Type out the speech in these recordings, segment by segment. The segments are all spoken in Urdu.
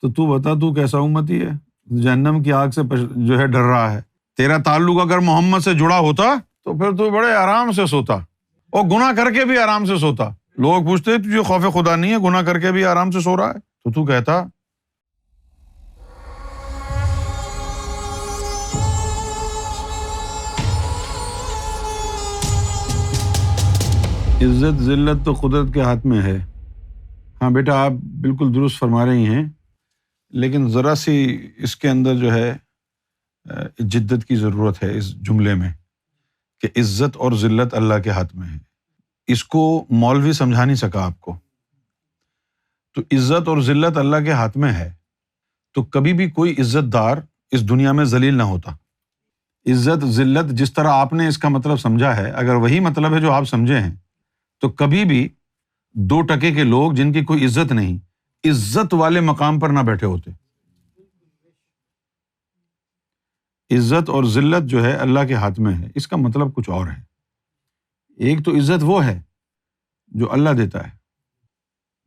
تو تو بتا تو کیسا امتی ہے جہنم کی آگ سے جو ہے ڈر رہا ہے؟ تیرا تعلق اگر محمد سے جڑا ہوتا تو پھر تو بڑے آرام سے سوتا، اور گناہ کر کے بھی آرام سے سوتا۔ لوگ پوچھتے تجھے خوف خدا نہیں ہے، گناہ کر کے بھی آرام سے سو رہا ہے، تو کہتا عزت ذلت تو قدرت کے ہاتھ میں ہے۔ ہاں بیٹا آپ بالکل درست فرما رہی ہیں، لیکن ذرا سی اس کے اندر جو ہے جدت کی ضرورت ہے اس جملے میں کہ عزت اور ذلت اللہ کے ہاتھ میں ہے۔ اس کو مولوی سمجھا نہیں سکا آپ کو۔ تو عزت اور ذلت اللہ کے ہاتھ میں ہے تو کبھی بھی کوئی عزت دار اس دنیا میں ذلیل نہ ہوتا۔ عزت ذلت جس طرح آپ نے اس کا مطلب سمجھا ہے، اگر وہی مطلب ہے جو آپ سمجھے ہیں، تو کبھی بھی 2 ٹکے کے لوگ جن کی کوئی عزت نہیں، عزت والے مقام پر نہ بیٹھے ہوتے۔ عزت اور ذلت جو ہے اللہ کے ہاتھ میں ہے، اس کا مطلب کچھ اور ہے۔ ایک تو عزت وہ ہے جو اللہ دیتا ہے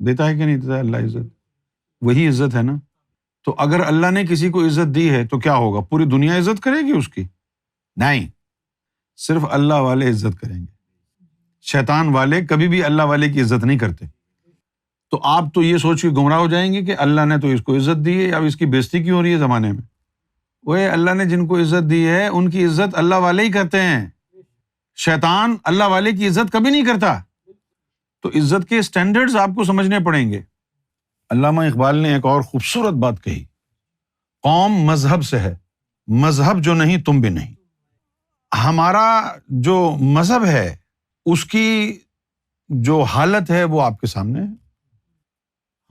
کہ نہیں دیتا ہے اللہ عزت؟ وہی عزت ہے نا۔ تو اگر اللہ نے کسی کو عزت دی ہے تو کیا ہوگا؟ پوری دنیا عزت کرے گی اس کی؟ نہیں، صرف اللہ والے عزت کریں گے۔ شیطان والے کبھی بھی اللہ والے کی عزت نہیں کرتے۔ تو آپ تو یہ سوچ کے گمراہ ہو جائیں گے کہ اللہ نے تو اس کو عزت دی ہے، اب اس کی بےزتی کیوں ہو رہی ہے زمانے میں؟ وہ اللہ نے جن کو عزت دی ہے ان کی عزت اللہ والے ہی کرتے ہیں۔ شیطان اللہ والے کی عزت کبھی نہیں کرتا۔ تو عزت کے سٹینڈرڈز آپ کو سمجھنے پڑیں گے۔ علامہ اقبال نے ایک اور خوبصورت بات کہی، قوم مذہب سے ہے، مذہب جو نہیں تم بھی نہیں۔ ہمارا جو مذہب ہے اس کی جو حالت ہے وہ آپ کے سامنے ہے۔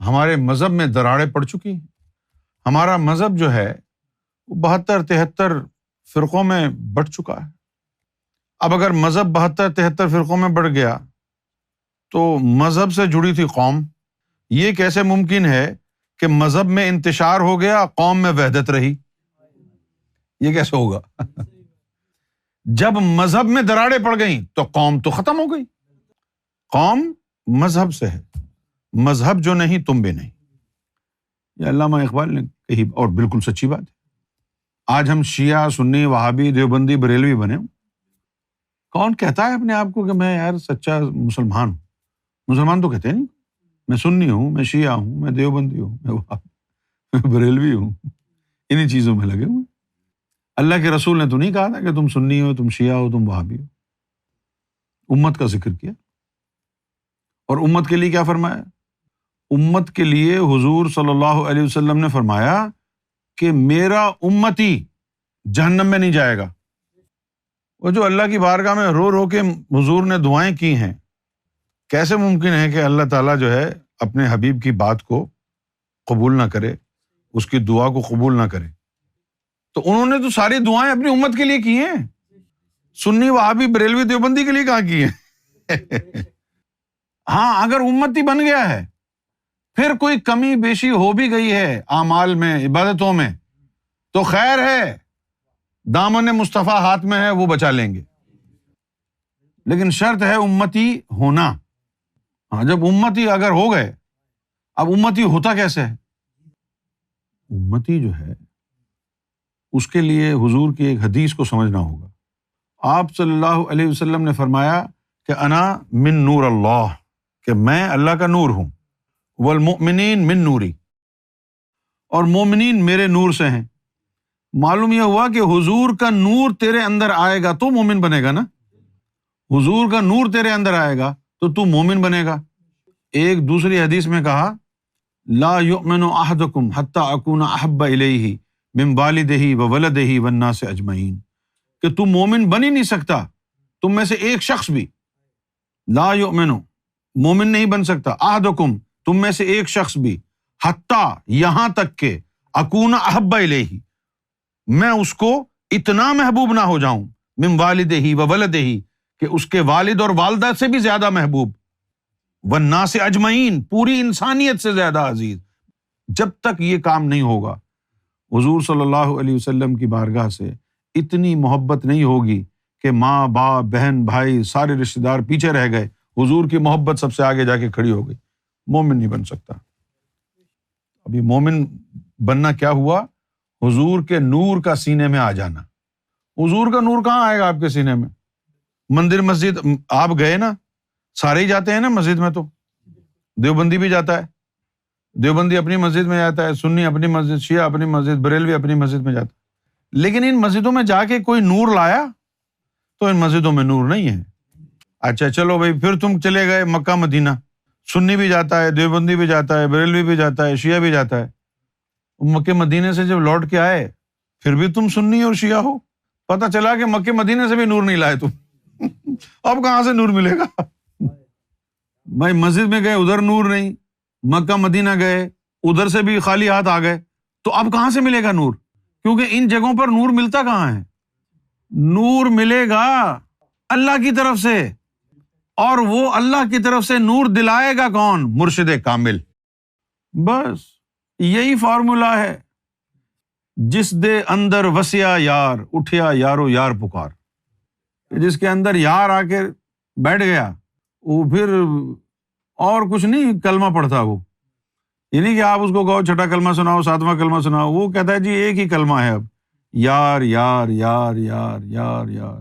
ہمارے مذہب میں دراڑیں پڑ چکی ہیں۔ ہمارا مذہب جو ہے وہ 72-73 فرقوں میں بٹ چکا ہے۔ اب اگر مذہب 72-73 فرقوں میں بٹ گیا تو مذہب سے جڑی تھی قوم، یہ کیسے ممکن ہے کہ مذہب میں انتشار ہو گیا، قوم میں وحدت رہی؟ یہ کیسے ہوگا؟ جب مذہب میں دراڑیں پڑ گئیں تو قوم تو ختم ہو گئی۔ قوم مذہب سے ہے، مذہب جو نہیں تم بھی نہیں۔ یہ علامہ اقبال نے کہی اور بالکل سچی بات ہے۔ آج ہم شیعہ، سنی، وہابی، دیوبندی، بریلوی بنے ہوں۔ کون کہتا ہے اپنے آپ کو کہ میں یار سچا مسلمان ہوں؟ مسلمان تو کہتے نہیں، میں سنی ہوں، میں شیعہ ہوں، میں دیوبندی ہوں، میں بریلوی ہوں، انہی چیزوں میں لگے ہوئے۔ اللہ کے رسول نے تو نہیں کہا تھا کہ تم سنی ہو، تم شیعہ ہو، تم وہابی ہو۔ امت کا ذکر کیا، اور امت کے لیے کیا فرمایا؟ امت کے لیے حضور صلی اللہ علیہ وسلم نے فرمایا کہ میرا امتی جہنم میں نہیں جائے گا۔ وہ جو اللہ کی بارگاہ میں رو رو کے حضور نے دعائیں کی ہیں، کیسے ممکن ہے کہ اللہ تعالیٰ جو ہے اپنے حبیب کی بات کو قبول نہ کرے، اس کی دعا کو قبول نہ کرے؟ تو انہوں نے تو ساری دعائیں اپنی امت کے لیے کی ہیں، سنی، وہابی، بریلوی، دیوبندی کے لیے کہاں کی ہیں؟ ہاں اگر امتی بن گیا ہے، پھر کوئی کمی بیشی ہو بھی گئی ہے اعمال میں، عبادتوں میں، تو خیر ہے، دامن مصطفیٰ ہاتھ میں ہے، وہ بچا لیں گے۔ لیکن شرط ہے امتی ہونا۔ ہاں جب امتی اگر ہو گئے، اب امتی ہوتا کیسے ہے؟ امتی جو ہے اس کے لیے حضور کی ایک حدیث کو سمجھنا ہوگا۔ آپ صلی اللہ علیہ وسلم نے فرمایا کہ انا من نور اللہ، کہ میں اللہ کا نور ہوں، والمؤمنین من نوری، اور مومنین میرے نور سے ہیں۔ معلوم یہ ہوا کہ حضور کا نور تیرے اندر آئے گا تو مومن بنے گا نا۔ حضور کا نور تیرے اندر آئے گا تو تو مومن بنے گا۔ ایک دوسری حدیث میں کہا لا یؤمن احدکم حتی اکون احب الیہ من والدہ وولدہ والناس اجمعین، کہ تم مومن بن ہی نہیں سکتا، تم میں سے ایک شخص بھی، لا یؤمن، مومن نہیں بن سکتا، احدکم، تم میں سے ایک شخص بھی، حتی، یہاں تک کہ، اکون احب الیہ، میں اس کو اتنا محبوب نہ ہو جاؤں، من والدہ وولدہ، کہ اس کے والد اور والدہ سے بھی زیادہ محبوب، والناس اجمعین، پوری انسانیت سے زیادہ عزیز۔ جب تک یہ کام نہیں ہوگا، حضور صلی اللہ علیہ وسلم کی بارگاہ سے اتنی محبت نہیں ہوگی کہ ماں، باپ، بہن، بھائی، سارے رشتہ دار پیچھے رہ گئے، حضور کی محبت سب سے آگے جا کے کھڑی ہو گئی، مومن نہیں بن سکتا۔ ابھی مومن بننا کیا ہوا؟ حضور کے نور کا سینے میں آ جانا۔ حضور کا نور کہاں آئے گا آپ کے سینے میں؟ مندر مسجد آپ گئے نا، سارے ہی جاتے ہیں نا مسجد میں، تو دیوبندی بھی جاتا ہے، دیوبندی اپنی مسجد میں جاتا ہے، سنی اپنی مسجد، شیعہ اپنی مسجد، بریلوی اپنی مسجد میں جاتا ہے۔ لیکن ان مسجدوں میں جا کے کوئی نور لایا؟ تو ان مسجدوں میں نور نہیں ہے۔ اچھا چلو بھائی، پھر تم چلے گئے مکہ مدینہ، سنی بھی جاتا ہے، دیوبندی بھی جاتا ہے، بریلوی بھی جاتا ہے، شیعہ بھی جاتا ہے۔ مکہ مدینے سے جب لوٹ کے آئے پھر بھی تم سنی اور شیعہ ہو؟ پتہ چلا کہ مکہ مدینے سے بھی نور نہیں لائے تم۔ اب کہاں سے نور ملے گا؟ بھائی مسجد میں گئے ادھر نور نہیں، مکہ مدینہ گئے ادھر سے بھی خالی ہاتھ آ گئے، تو اب کہاں سے ملے گا نور؟ کیونکہ ان جگہوں پر نور ملتا کہاں ہے؟ نور ملے گا اللہ کی طرف سے، اور وہ اللہ کی طرف سے نور دلائے گا کون؟ مرشد کامل۔ بس یہی فارمولا ہے۔ جس دے اندر وسیا یار، اٹھیا یارو یار پکار۔ جس کے اندر یار آ کے بیٹھ گیا وہ پھر اور کچھ نہیں کلمہ پڑھتا، وہ یہ نہیں کہ آپ اس کو کہو چھٹا کلمہ سناؤ، ساتواں کلمہ سناؤ، وہ کہتا ہے جی ایک ہی کلمہ ہے اب، یار یار یار یار یار یار۔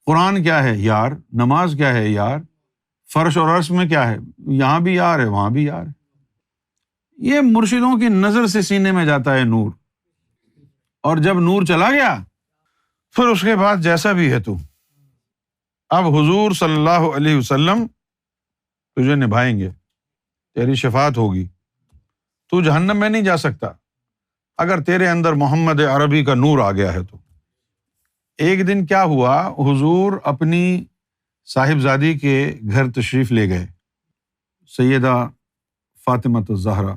قرآن کیا ہے؟ یار۔ نماز کیا ہے؟ یار۔ فرش اور عرش میں کیا ہے؟ یہاں بھی یار ہے، وہاں بھی یار ہے۔ یہ مرشدوں کی نظر سے سینے میں جاتا ہے نور، اور جب نور چلا گیا پھر اس کے بعد جیسا بھی ہے تو اب حضور صلی اللہ علیہ وسلم تجھے نبھائیں گے، تیری شفاعت ہوگی، تو جہنم میں نہیں جا سکتا اگر تیرے اندر محمد عربی کا نور آ گیا ہے تو۔ ایک دن کیا ہوا، حضور اپنی صاحبزادی کے گھر تشریف لے گئے، سیدہ فاطمہ الزہرا،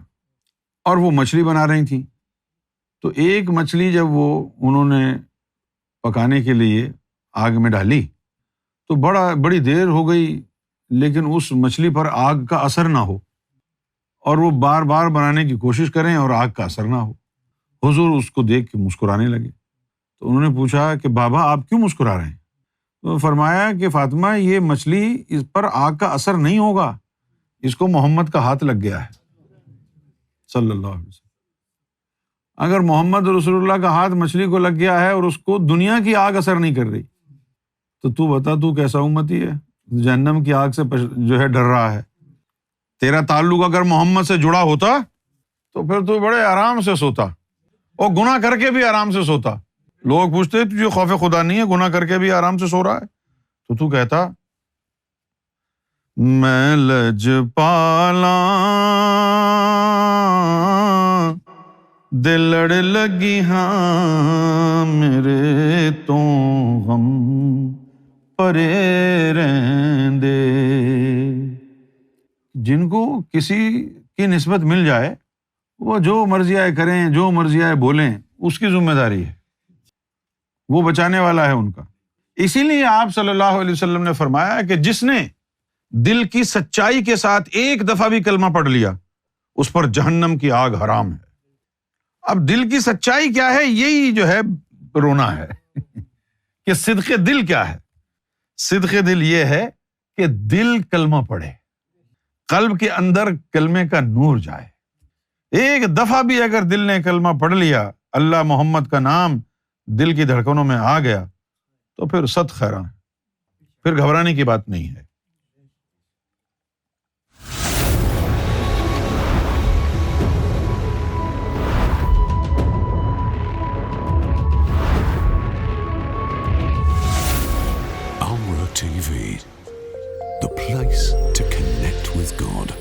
اور وہ مچھلی بنا رہی تھیں۔ تو ایک مچھلی جب انہوں نے پکانے کے لیے آگ میں ڈالی تو بڑی دیر ہو گئی، لیکن اس مچھلی پر آگ کا اثر نہ ہو، اور وہ بار بار بنانے کی کوشش کریں اور آگ کا اثر نہ ہو۔ حضور اس کو دیکھ کے مسکرانے لگے، تو انہوں نے پوچھا کہ بابا آپ کیوں مسکرا رہے ہیں؟ تو فرمایا کہ فاطمہ یہ مچھلی اس پر آگ کا اثر نہیں ہوگا، اس کو محمد کا ہاتھ لگ گیا ہے صلی اللہ علیہ وسلم۔ اگر محمد رسول اللہ کا ہاتھ مچھلی کو لگ گیا ہے اور اس کو دنیا کی آگ اثر نہیں کر رہی، تو بتا تو کیسا امتی ہے، جہنم کی آگ سے جو ہے ڈر رہا ہے۔ تیرا تعلق اگر محمد سے جڑا ہوتا تو پھر تو بڑے آرام سے سوتا، اور گناہ کر کے بھی آرام سے سوتا۔ لوگ پوچھتے تجھے خوف خدا نہیں ہے، گناہ کر کے بھی آرام سے سو رہا ہے؟ تو کہتا میں لج پالا دل لڑ لگی ہاں میرے تو غم پرے رہندے۔ جن کو کسی کی نسبت مل جائے وہ جو مرضی آئے کریں، جو مرضی آئے بولیں، اس کی ذمہ داری ہے، وہ بچانے والا ہے ان کا۔ اسی لیے آپ صلی اللہ علیہ وسلم نے فرمایا کہ جس نے دل کی سچائی کے ساتھ ایک دفعہ بھی کلمہ پڑھ لیا اس پر جہنم کی آگ حرام ہے۔ اب دل کی سچائی کیا ہے؟ یہی جو ہے رونا ہے کہ صدق دل کیا ہے۔ صدق دل یہ ہے کہ دل کلمہ پڑھے، قلب کے اندر کلمے کا نور جائے۔ ایک دفعہ بھی اگر دل نے کلمہ پڑھ لیا، اللہ محمد کا نام دل کی دھڑکنوں میں آ گیا، تو پھر صد خیراں ہے، پھر گھبرانے کی بات نہیں ہے۔ TV, the place to connect with God.